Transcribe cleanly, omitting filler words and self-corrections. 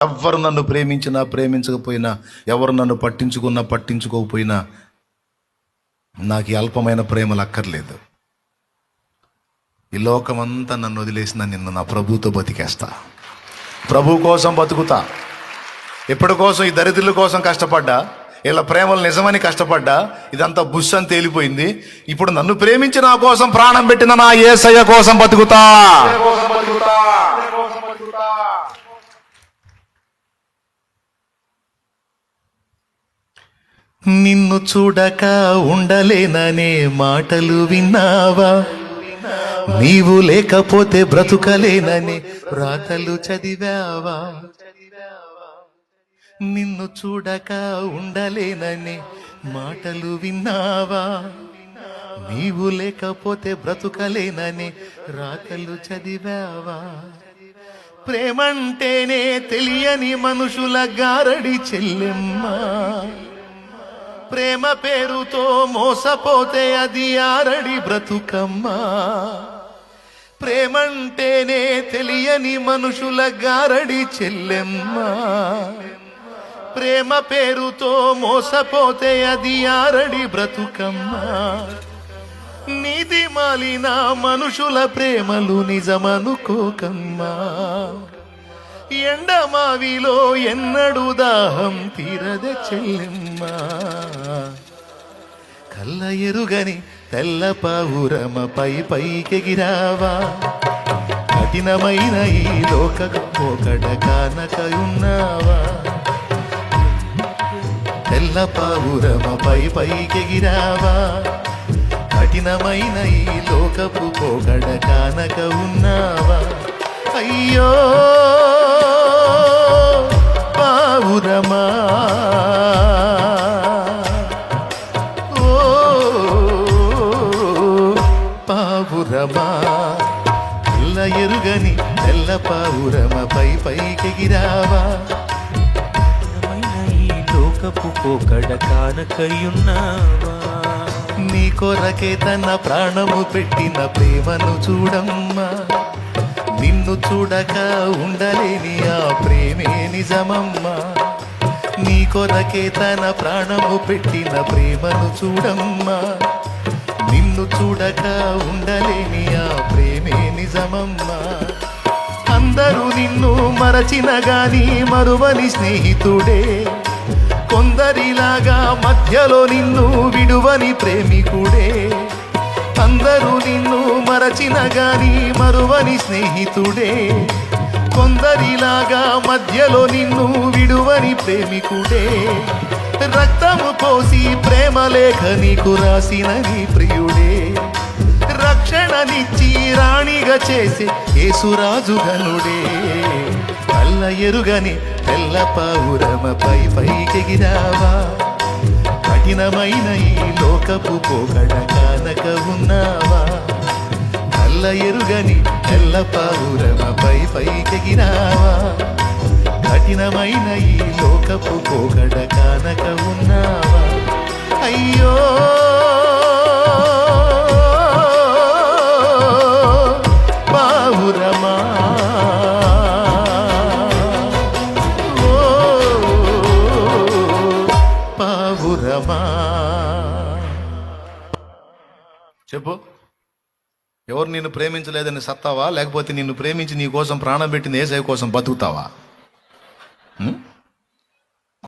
ఎవరు నన్ను ప్రేమించినా ప్రేమించకపోయినా, ఎవరు నన్ను పట్టించుకున్నా పట్టించుకోకపోయినా నాకు ఈ అల్పమైన ప్రేమలు అక్కర్లేదు. ఈ లోకమంతా నన్ను వదిలేసిన నిన్ను నా ప్రభుతో బతికేస్తా. ప్రభు కోసం బతుకుతా. ఎప్పటి కోసం? ఈ దరిద్రుల కోసం కష్టపడ్డా, వీళ్ళ ప్రేమలు నిజమని కష్టపడ్డా, ఇదంతా బుష్ అని తేలిపోయింది. ఇప్పుడు నన్ను ప్రేమించి నా కోసం ప్రాణం పెట్టిన నా యేసయ్య కోసం బతుకుతా. నిన్ను చూడక ఉండలేననే మాటలు విన్నావా? నీవు లేకపోతే బ్రతుకలేననే రాతలు చదివావా? నిన్ను చూడక ఉండలేననే మాటలు విన్నావా? నీవు లేకపోతే బ్రతుకలేననే రాతలు చదివావా? ప్రేమంటేనే తెలియని మనుషుల గారడి చెల్లెమ్మా. ప్రేమ పేరుతో మోసపోతే అది ఆరడి బ్రతుకమ్మా. ప్రేమంటేనే తెలియని మనుషుల గారడి చెల్లెమ్మా. ప్రేమ పేరుతో మోసపోతే అది ఆరడి బ్రతుకమ్మా. నీది మాలిన మనుషుల ప్రేమలు నిజమనుకోకమ్మా. ఎండమావిలో ఎన్నడు దాహం తీరదే చెల్లెమ్మా. కళ్ళ ఎరుగని తెల్ల పావురమ పైకెగిరావా? కఠినమైన ఈ లోక పోకడ కానక ఉన్నావా? తెల్ల పావురమ పైకెగిరావా? కఠినమైన ఈ లోకపు పోకడ కానక ఉన్నావా? అయ్యో పావురమా, ఓ పావురమా, తెల్ల ఎరుగని తెల్ల పావురమ పైకెగిరావా? ఈ లోకపు పోకడ కానకయున్నావా? నీ కొరకే తన ప్రాణము పెట్టిన ప్రేమను చూడమ్మా. నిన్ను చూడక ఉండలేని ఆ ప్రేమే నిజమమ్మా. నీ కొరకే తన ప్రాణము పెట్టిన ప్రేమను చూడమ్మా. నిన్ను చూడక ఉండలేని ఆ ప్రేమే నిజమమ్మా. అందరూ నిన్ను మరచిన గాని మరువని స్నేహితుడే, కొందరిలాగా మధ్యలో నిన్ను విడువని ప్రేమికుడే. అందరూ నిన్ను మరచిన గాని మరువని స్నేహితుడే, కొందరిలాగా మధ్యలో నిన్ను విడువని ప్రేమికుడే. రక్తము పోసి ప్రేమ లేఖ నీకు రాసిన నీ ప్రియుడే, రక్షణనిచ్చి రాణిగా చేసే యేసురాజు గనుడే. కళ్ళ ఎరుగని తెల్ల పావురమ పైకెగిరావా? కఠినమైన ఈ లోకపు పోకడ కానక ఉన్నావా? కళ్ళ ఎరుగని తెల్ల పావురమ పైకెగిరావా? కఠినమైన ఈ లోకపు పోకడ కానక ఉన్నావా? అయ్యో పావురమా, పావురమా. చెప్పు, ఎవరు నిన్ను ప్రేమించలేదని సత్తావా? లేకపోతే నిన్ను ప్రేమించి నీ కోసం ప్రాణం పెట్టిన యేసయ్య కోసం బతుకుతావా?